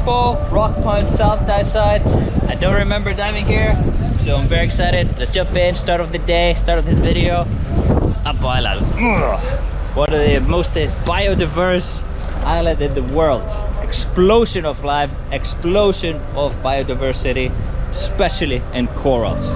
beautiful rock punch south dive site. I don't remember diving here, so I'm very excited. Let's jump in, start of the day, start of this video. Up Island. One of the most biodiverse island in the world. Explosion of life, explosion of biodiversity, especially in corals.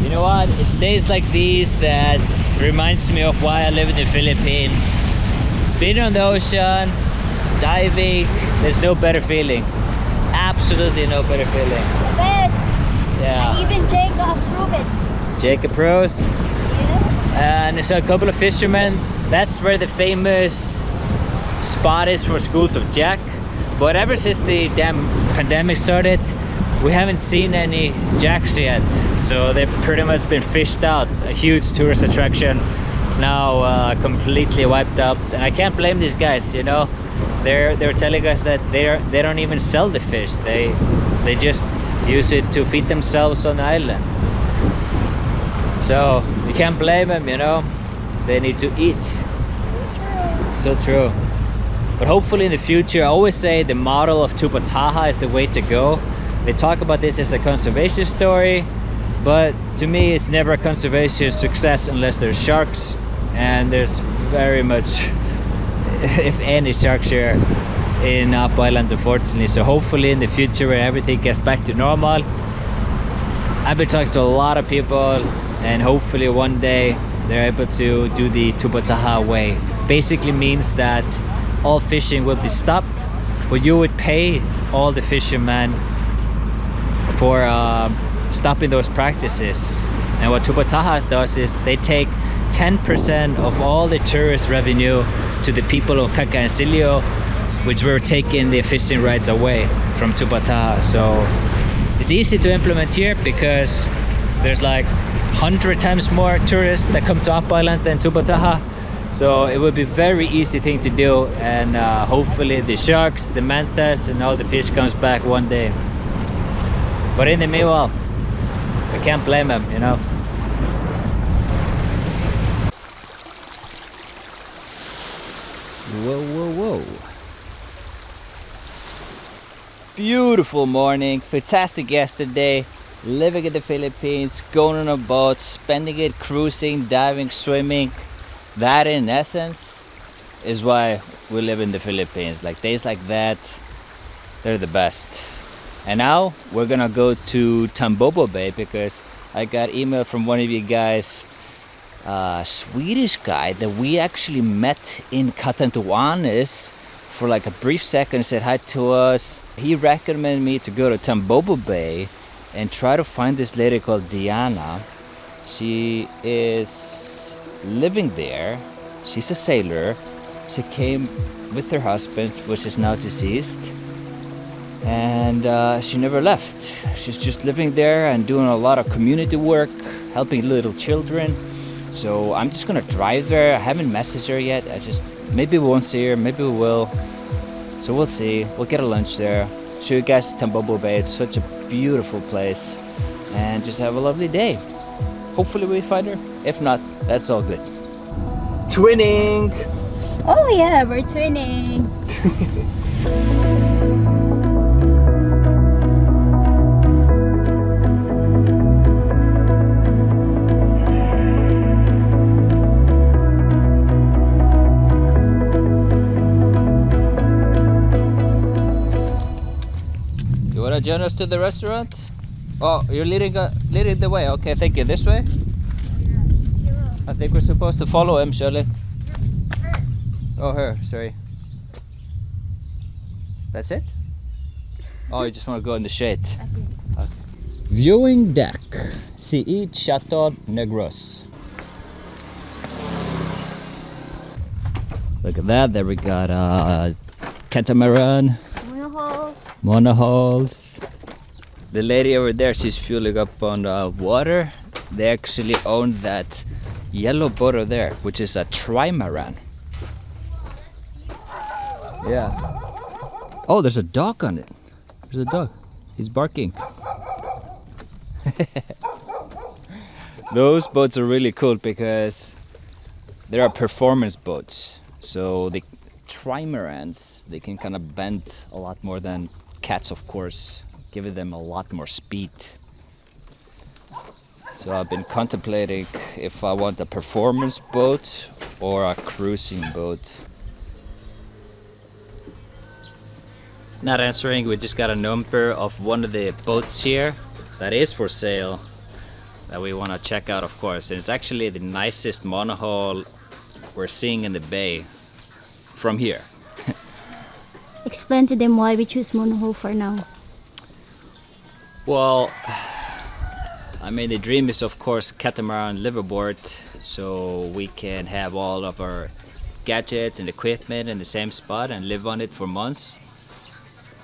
You know what? It's days like these that reminds me of why I live in the Philippines. Being on the ocean, diving, there's no better feeling. Absolutely no better feeling. Best. Yeah. And even Jake approved it. Jake approves. Yes. And there's a couple of fishermen. That's where the famous spot is for schools of Jack. But ever since the damn pandemic started, we haven't seen any jacks yet, so they've pretty much been fished out. A huge tourist attraction, now completely wiped out. And I can't blame these guys. You know, they're telling us that they don't even sell the fish. They just use it to feed themselves on the island. So you can't blame them. You know, they need to eat. So true. But hopefully in the future, I always say the model of Tupataha is the way to go. They talk about this as a conservation story, but to me it's never a conservation success unless there's sharks, and there's very much, if any, sharks here in Up Island, unfortunately. So hopefully in the future, when everything gets back to normal, I've been talking to a lot of people, and hopefully one day they're able to do the Tupataha way. Basically means that all fishing will be stopped, but you would pay all the fishermen for stopping those practices. And what Tupataha does is they take 10% of all the tourist revenue to the people of Cacancillo, which were taking the fishing rights away from Tupataha. So it's easy to implement here because there's like 100 times more tourists that come to Up Island than Tupataha. So it would be a very easy thing to do, and hopefully the sharks, the mantas, and all the fish comes back one day. But in the meanwhile, I can't blame them, you know. Whoa, whoa, whoa. Beautiful morning, fantastic yesterday. Living in the Philippines, going on a boat, spending it cruising, diving, swimming. That in essence is why we live in the Philippines. Like days like that, they're the best. And now we're gonna go to Tambobo Bay because I got email from one of you guys, Swedish guy that we actually met in Catanduanes for like a brief second, said hi to us. He recommended me to go to Tambobo Bay and try to find this lady called Diana. She is living there. She's a sailor. She came with her husband, which is now deceased, and she never left. She's just living there and doing a lot of community work, helping little children. So I'm just gonna drive there. I haven't messaged her yet. Maybe we won't see her, maybe we will. So we'll see. We'll get a lunch there. Show you guys Tambobo Bay. It's such a beautiful place, and just have a lovely day. Hopefully we find her. If not, that's all good. Twinning! Oh yeah, we're twinning. You wanna join us to the restaurant? Oh, you're leading the way. Okay, thank you. This way? I think we're supposed to follow him, Shirley. Oh, her, sorry. That's it? Oh, you just want to go in the shade. Okay. Viewing deck. CE Chateau Negros. Look at that. There we got catamaran, monohulls. The lady over there, she's fueling up on water. They actually own that yellow boat over there, which is a trimaran. Yeah. Oh, there's a dog on it. There's a dog. He's barking. Those boats are really cool because they are performance boats. So the trimarans, they can kind of bend a lot more than cats, of course, giving them a lot more speed. So I've been contemplating if I want a performance boat or a cruising boat. Not answering, we just got a number of one of the boats here that is for sale that we want to check out, of course. And it's actually the nicest monohull we're seeing in the bay from here. Explain to them why we choose monohull for now. Well, I mean, the dream is of course catamaran liveaboard, so we can have all of our gadgets and equipment in the same spot and live on it for months.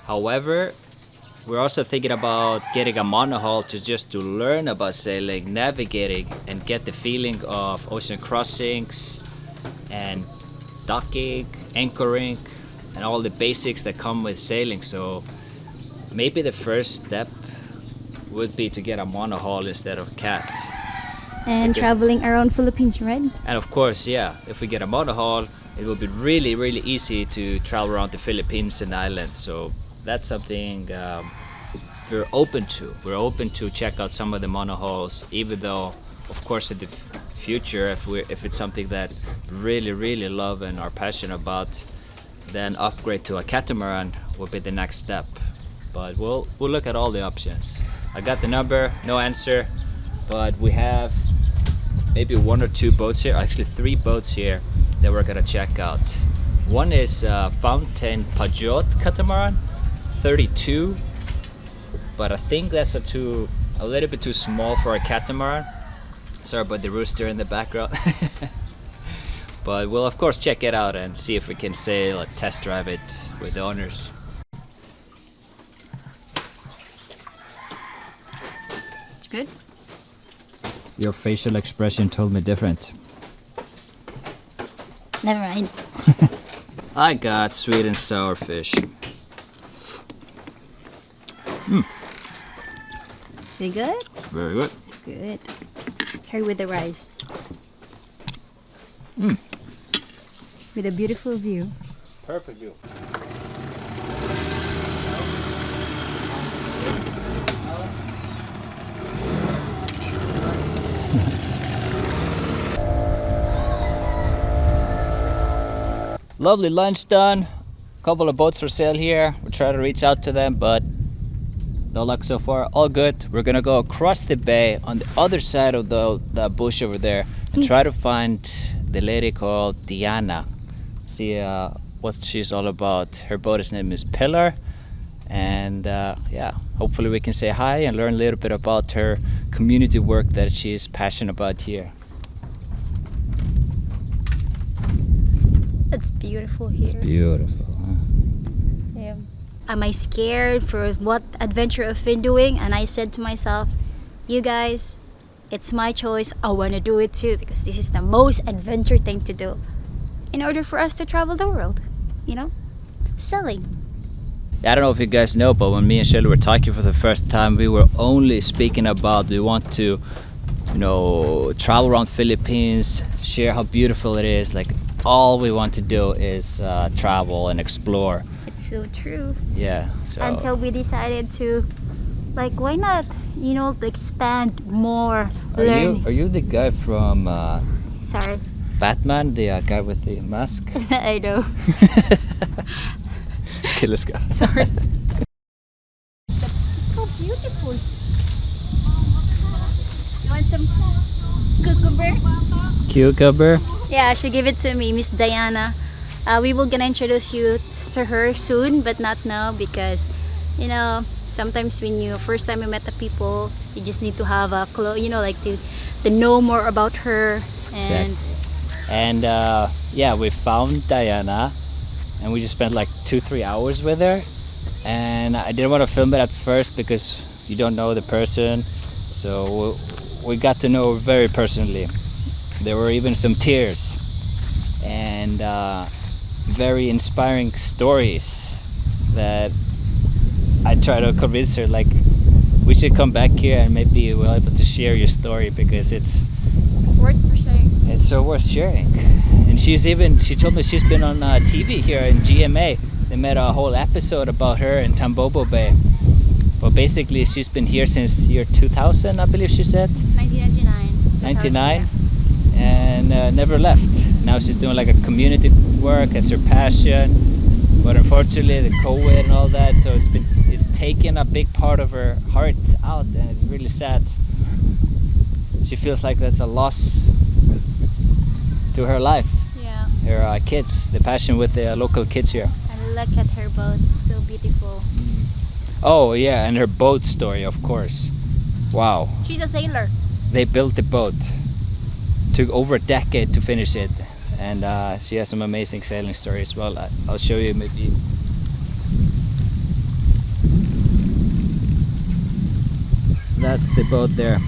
However, we're also thinking about getting a monohull to learn about sailing, navigating, and get the feeling of ocean crossings and docking, anchoring, and all the basics that come with sailing. So maybe the first step would be to get a monohull instead of cat. And traveling around Philippines, right? And of course, yeah, if we get a monohull, it will be really, really easy to travel around the Philippines and the islands. So that's something we're open to. We're open to check out some of the monohulls, even though, of course, in the future, if it's something that really, really love and are passionate about, then upgrade to a catamaran will be the next step. But we'll look at all the options. I got the number, no answer, but we have maybe one or two boats here, actually 3 boats here that we're gonna check out. One is Fountain Pajot catamaran, 32, but I think that's a little bit too small for a catamaran. Sorry about the rooster in the background. But we'll of course check it out and see if we can sail or test drive it with the owners. It's good. Your facial expression told me different. Never mind. I got sweet and sour fish. Very good? Very good. Good. Here with the rice. With a beautiful view. Perfect view. Lovely lunch done. Couple of boats for sale here. We'll try to reach out to them, but No luck so far. All good. We're gonna go across the bay on the other side of the bush over there and try to find the lady called Diana. See what she's all about. Her boat's name is Pillar, and yeah, hopefully we can say hi and learn a little bit about her community work that she's passionate about here. It's beautiful here. It's beautiful. Huh? Yeah. Am I scared for what adventure I've been doing? And I said to myself, you guys, it's my choice. I want to do it too because this is the most adventure thing to do in order for us to travel the world, you know, selling. I don't know if you guys know, but when me and Shirley were talking for the first time, we were only speaking about we want to, you know, travel around Philippines, share how beautiful it is. Like all we want to do is travel and explore. It's so true. Yeah. So Until we decided to, like, why not, you know, expand more. are you the guy from Sorry. Batman, the guy with the mask? I know. Okay, let's go. Sorry. So beautiful. You want some cucumber? Cucumber. Yeah, she gave it to me, Miss Diana. We will gonna introduce you to her soon, but not now because, you know, sometimes when you first time you met the people, you just need to have a you know, like to know more about her. And Exactly. And yeah, we found Diana, and we just spent like 2-3 hours with her. And I didn't want to film it at first because you don't know the person, so we got to know her very personally. There were even some tears and very inspiring stories that I try to convince her, like, we should come back here and maybe we'll be able to share your story because it's worth for sharing. it's so worth sharing. And she told me she's been on TV here in GMA. They made a whole episode about her in Tambobo Bay. But basically she's been here since year 2000, I believe she said. 1999. 99, and never left. Now she's doing like a community work as her passion, but unfortunately the COVID and all that, so it's taken a big part of her heart out, and it's really sad. She feels like that's a loss to her life, Yeah. her kids, the passion with the local kids here. And look at her boat, it's so beautiful. Oh yeah, and her boat story, of course. Wow. She's a sailor. They built the boat. Took over a decade to finish it, and she has some amazing sailing stories as well. I'll show you maybe. That's the boat there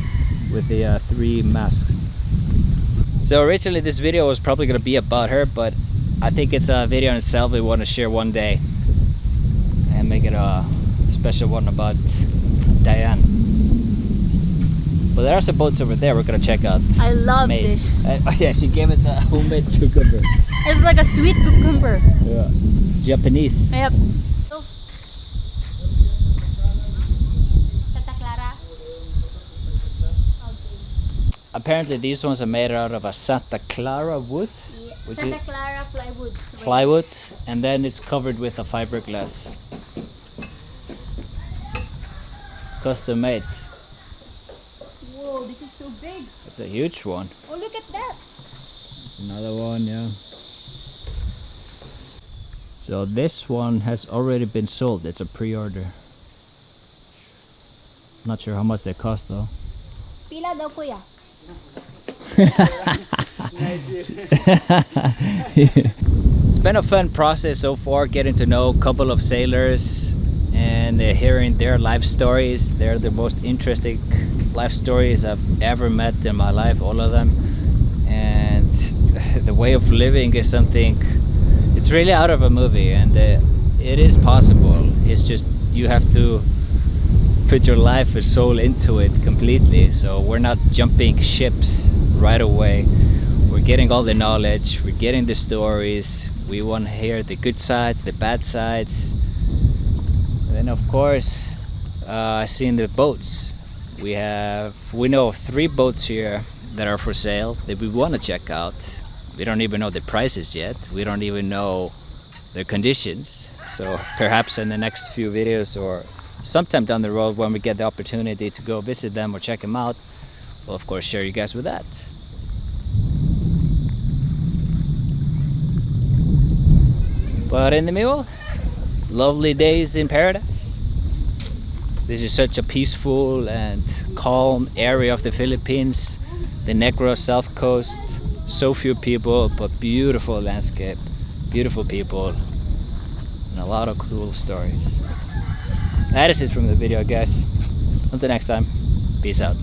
with the 3 masts. So originally this video was probably going to be about her, but I think it's a video in itself we want to share one day and make it a special one about Diane. But there are some boats over there we're gonna check out. I love Made. this. Oh yeah, she gave us a homemade cucumber. It's like a sweet cucumber. Yeah. Japanese. Yep. Santa Clara. Apparently these ones are made out of a Santa Clara wood. Yeah. Which Santa is Clara plywood. plywood, and then it's covered with a fiberglass. Custom made. Whoa, this is so big. It's a huge one. Oh, look at that. There's another one, yeah. So this one has already been sold. It's a pre-order. Not sure how much they cost though. Pila daw kuya. It's been a fun process so far, getting to know a couple of sailors and hearing their life stories. They're the most interesting life stories I've ever met in my life, all of them. And the way of living is something, it's really out of a movie, and it is possible. It's just you have to put your life and soul into it completely. So we're not jumping ships right away. We're getting all the knowledge, we're getting the stories. We want to hear the good sides, the bad sides. And then of course, seeing the boats. We know of 3 boats here that are for sale that we want to check out. We don't even know the prices yet. We don't even know their conditions. So perhaps in the next few videos or sometime down the road when we get the opportunity to go visit them or check them out, we'll of course share you guys with that. But in the middle, lovely days in paradise. This is such a peaceful and calm area of the Philippines, the Negros South Coast. So few people, but beautiful landscape, beautiful people, and a lot of cool stories. That is it from the video, guys. Until next time, peace out.